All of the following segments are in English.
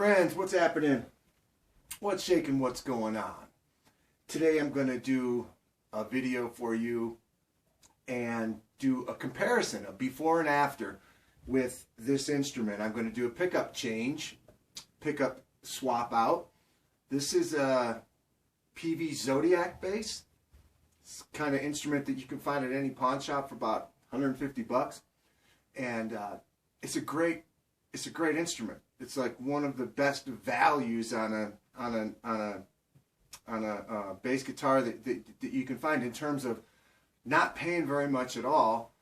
Friends, what's happening? What's shaking? What's going on? Today I'm going to do a video for you and do a comparison of before and after with this instrument. I'm going to do a pickup change, pickup swap out. This is a Peavey Zodiac Bass. It's the kind of instrument that you can find at any pawn shop for about 150 bucks, and it's a great instrument. It's like one of the best values on a bass guitar that you can find, in terms of not paying very much at all,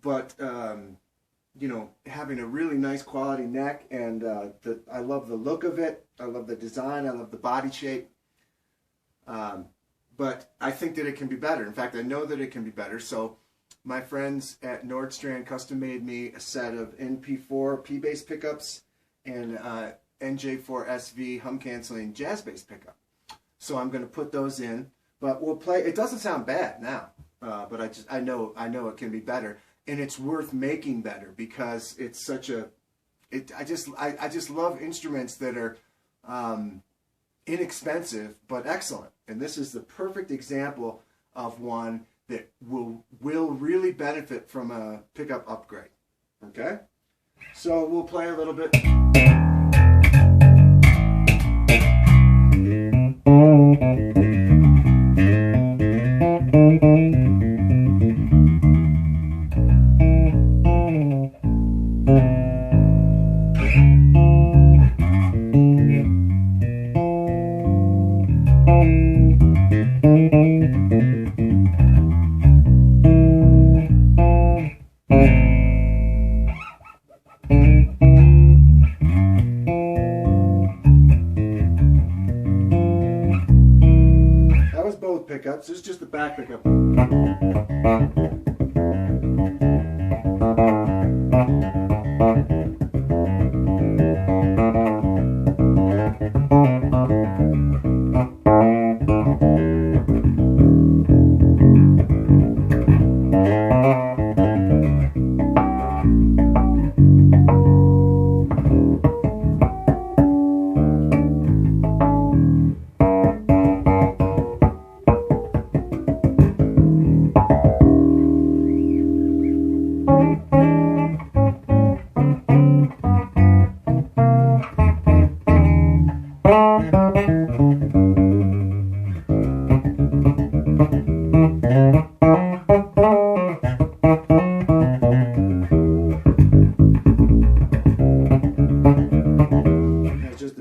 but you know, having a really nice quality neck, and I love the look of it. I love the design. I love the body shape. But I think that it can be better. In fact, I know that it can be better. So my friends at Nordstrand custom made me a set of NP4 P-bass pickups and NJ4-SV hum canceling jazz bass pickup. So I'm going to put those in, but we'll play. It doesn't sound bad now, but I know it can be better, and it's worth making better because it's such a. I just love instruments that are inexpensive but excellent, and this is the perfect example of one that will really benefit from a pickup upgrade. Okay, so we'll play a little bit. Pickups. This is just the back pickup.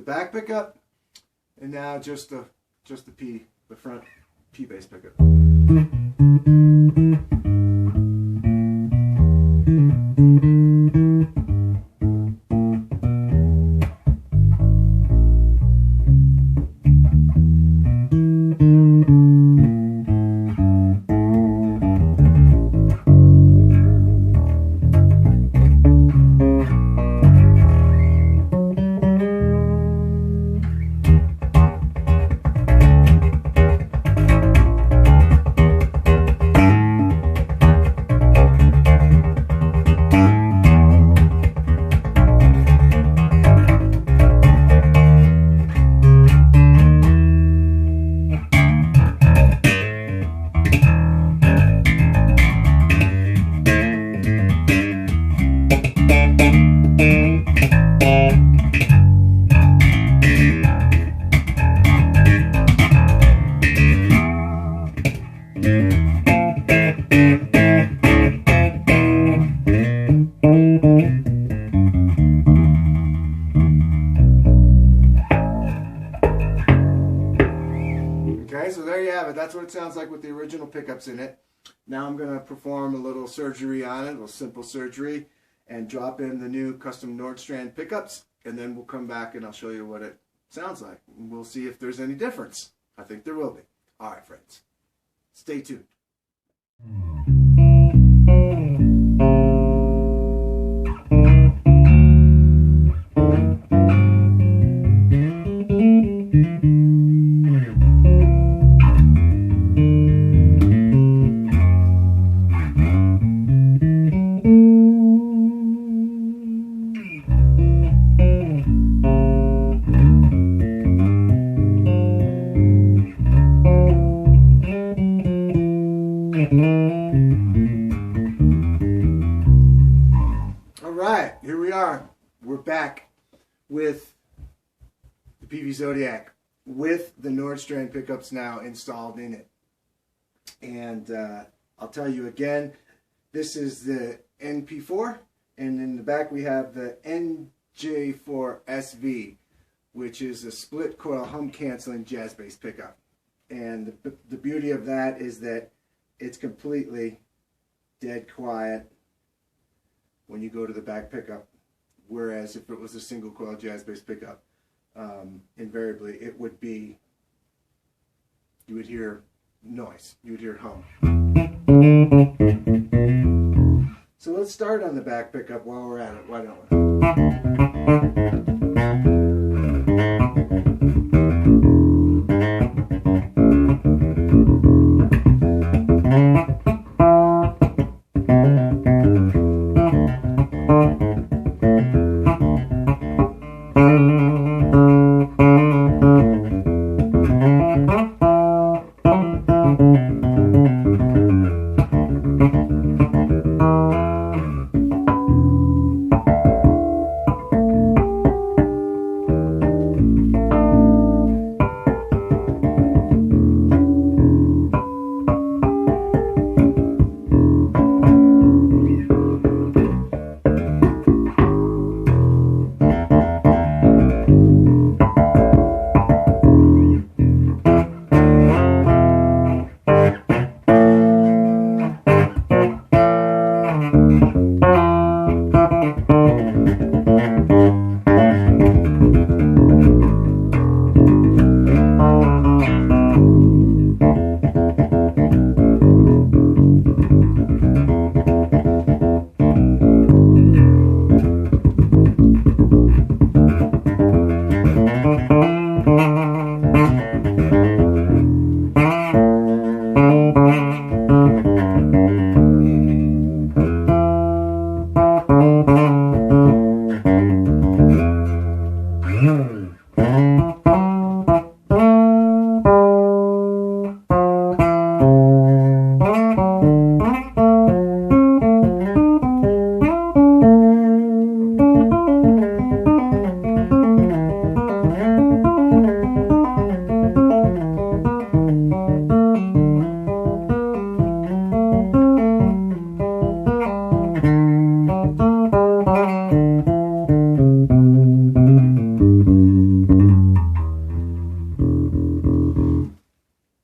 Back pickup, and now just the front P bass pickup. Okay, so there you have it. That's what it sounds like with the original pickups in it. Now I'm going to perform a little surgery on it, a little simple surgery, and drop in the new custom Nordstrand pickups, and then we'll come back and I'll show you what it sounds like. And we'll see if there's any difference. I think there will be. All right, friends. Stay tuned. right, here we are. We're back with the Peavey Zodiac with the Nordstrand pickups now installed in it. And I'll tell you again, this is the NP4, and in the back we have the NJ4-SV, which is a split coil hum canceling jazz bass pickup. And the beauty of that is that it's completely dead quiet when you go to the back pickup, whereas if it was a single coil jazz bass pickup, invariably it would be, you would hear noise, you would hear hum. So let's start on the back pickup while we're at it, why don't we?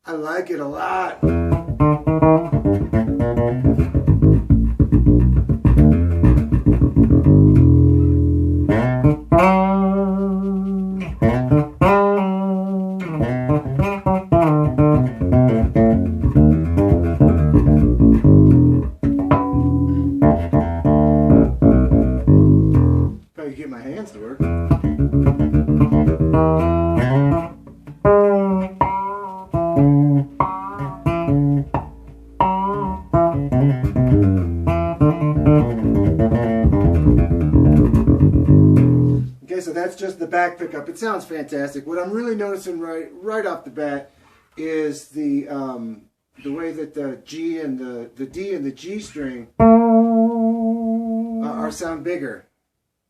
I like it a lot. Probably get my hands to work. Okay, so that's just the back pickup. It sounds fantastic. What I'm really noticing right off the bat is the way that the G and the D and the G string are sound bigger.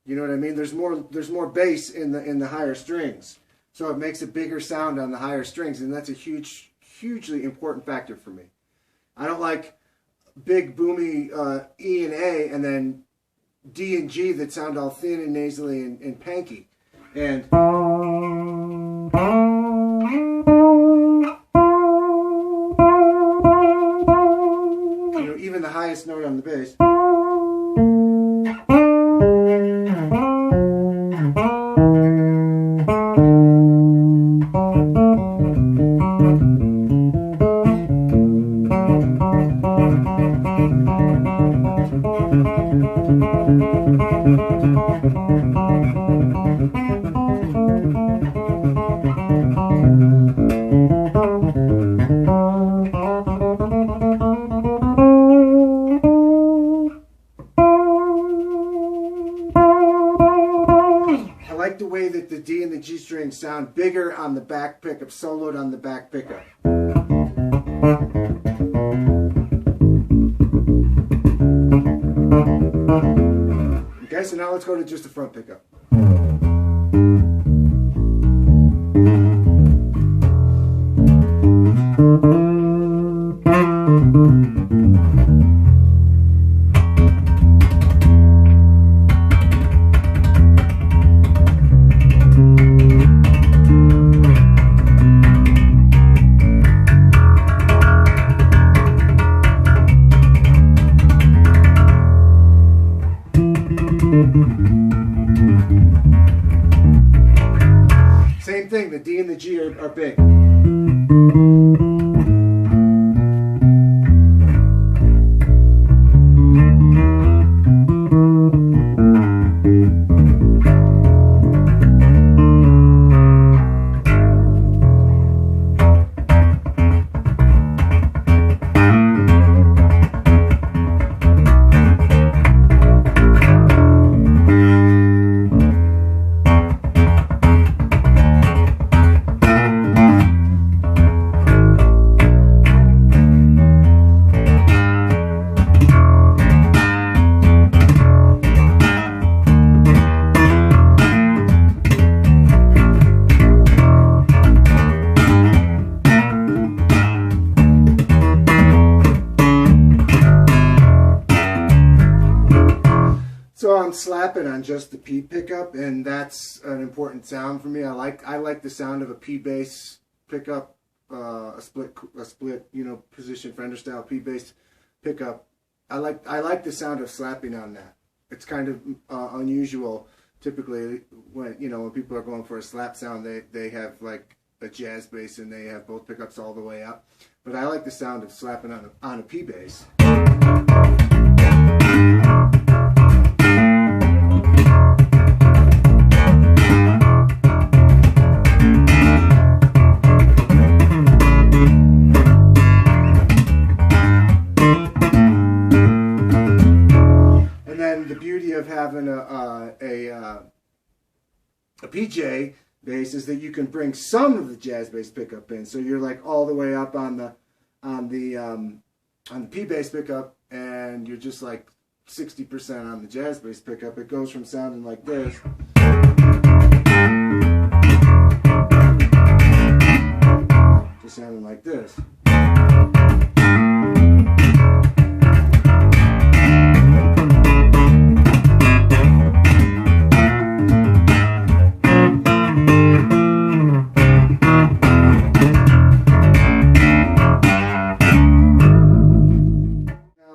You know what I mean? There's more bass in the higher strings, so it makes a bigger sound on the higher strings, and that's a hugely important factor for me. I don't like big boomy E and A and then D and G that sound all thin and nasally and panky. And you know, even the highest note on the bass. I like the way that the D and the G string sound bigger on the back pickup, soloed on the back pickup. Okay? Okay, so now let's go to just the front pickup. Same thing, the D and the G are big. So I'm slapping on just the P pickup, and that's an important sound for me. I like the sound of a P bass pickup, a split position Fender style P bass pickup. I like the sound of slapping on that. It's kind of unusual. Typically, when people are going for a slap sound, they have like a jazz bass and they have both pickups all the way up. But I like the sound of slapping on a P bass. The beauty of having a PJ bass is that you can bring some of the jazz bass pickup in, so you're like all the way up on the P bass pickup, and you're just like 60% on the jazz bass pickup. It goes from sounding like this to sounding like this.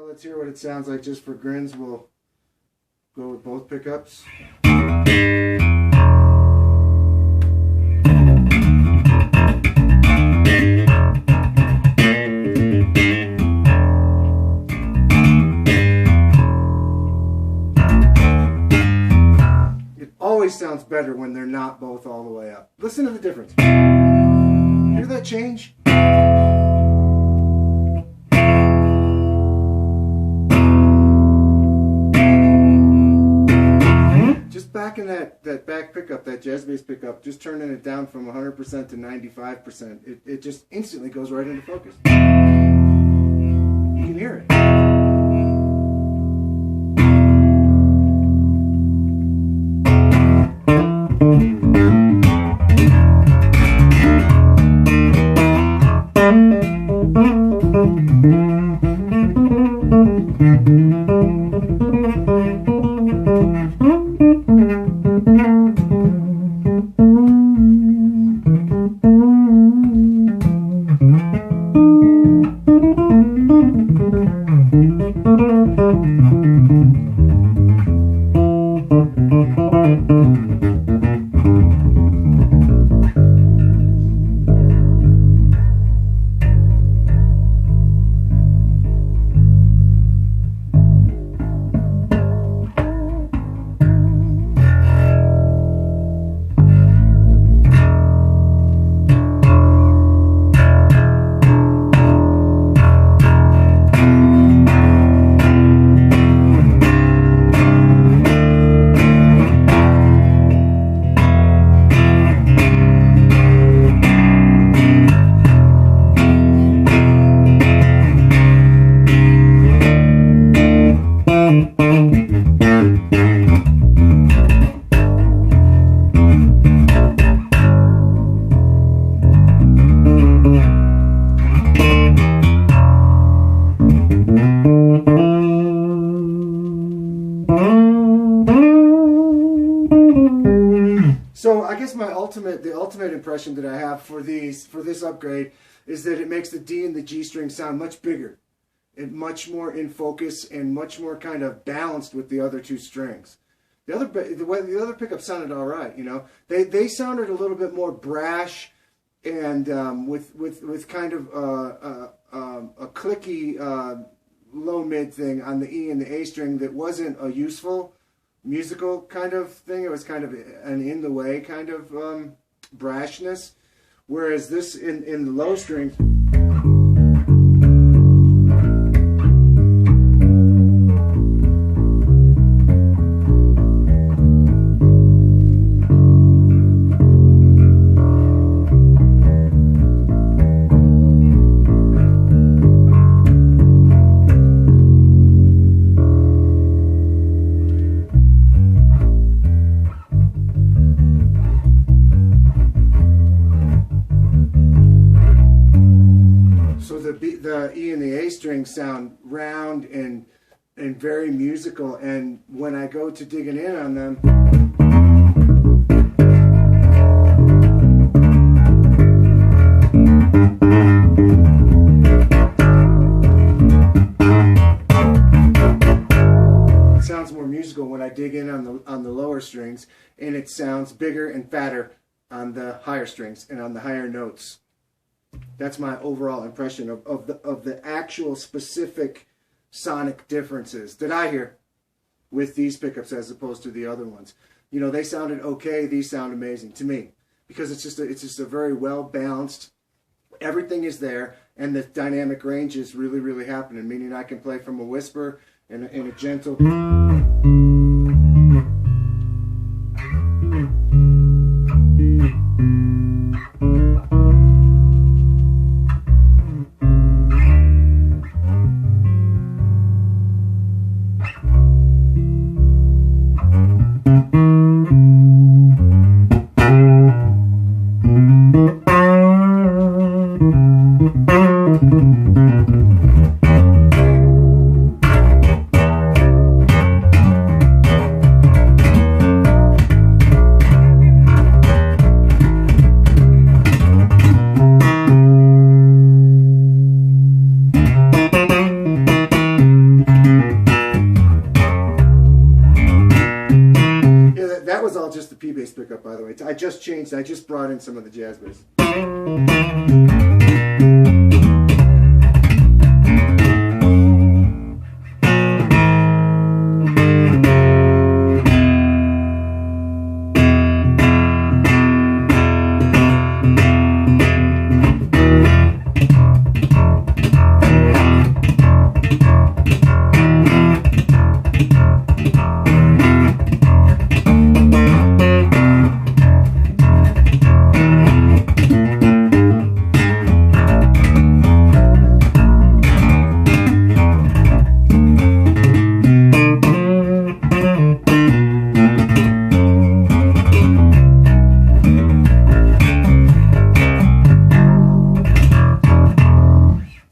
Let's hear what it sounds like just for grins. We'll go with both pickups. It always sounds better when they're not both all the way up. Listen to the difference. Hear that change? Back in that back pickup, that jazz bass pickup, just turning it down from 100% to 95%, it just instantly goes right into focus. You can hear it. So I guess the ultimate impression that I have for this upgrade is that it makes the D and the G string sound much bigger, and much more in focus, and much more kind of balanced with the other two strings. The other pickups sounded all right, you know. They sounded a little bit more brash, and with kind of a clicky low mid thing on the E and the A string that wasn't a useful musical kind of thing. It was kind of an in the way kind of brashness, whereas this in the low strings. The E and the A strings sound round and very musical, and when I go to digging in on them, it sounds more musical when I dig in on the lower strings, and it sounds bigger and fatter on the higher strings and on the higher notes. That's my overall impression of the actual specific sonic differences that I hear with these pickups as opposed to the other ones. You know, they sounded okay. These sound amazing to me because it's just a very well balanced. Everything is there, and the dynamic range is really happening. Meaning I can play from a whisper and a gentle. That was all just the P bass pickup, by the way. I just brought in some of the jazz bass.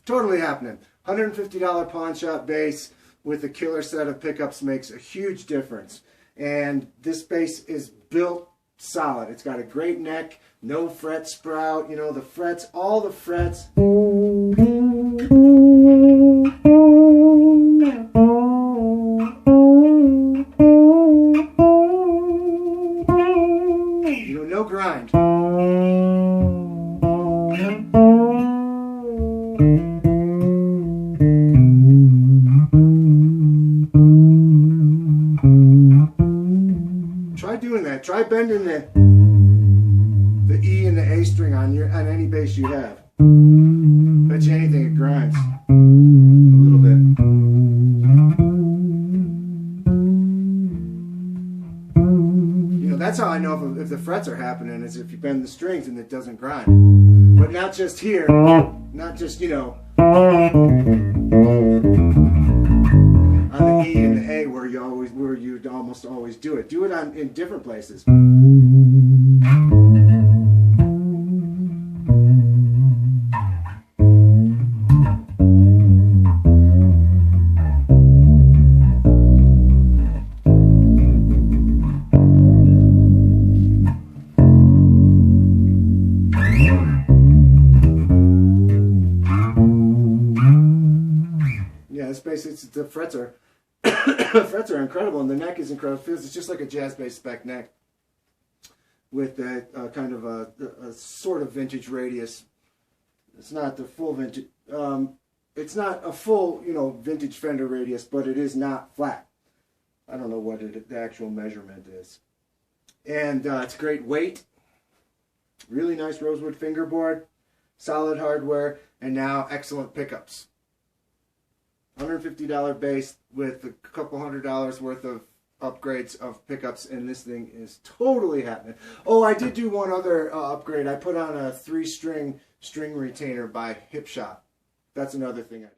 Totally happening. $150 pawn shop bass with a killer set of pickups makes a huge difference. And this bass is built solid. It's got a great neck, no fret sprout, you know, the frets, all the frets. You know, no grind. Try doing that. Try bending the E and the A string on any bass you have. Bet you anything it grinds a little bit. You know, that's how I know if the frets are happening, is if you bend the strings and it doesn't grind. But not just here, not just, you know, on the E and the A where you'd almost always do it. Do it in different places. bass. It's the frets are frets are incredible, and the neck is incredible. It feels, it's just like a jazz bass spec neck with that kind of a sort of vintage radius. It's not the full vintage. It's not a full, you know, vintage Fender radius, but it is not flat. I don't know what the actual measurement is. And it's great weight. Really nice rosewood fingerboard, solid hardware, and now excellent pickups. $150 bass with a couple $100 worth of upgrades of pickups, and this thing is totally happening. Oh, I did do one other upgrade. I put on a 3-string string retainer by Hip Shot. That's another thing I did.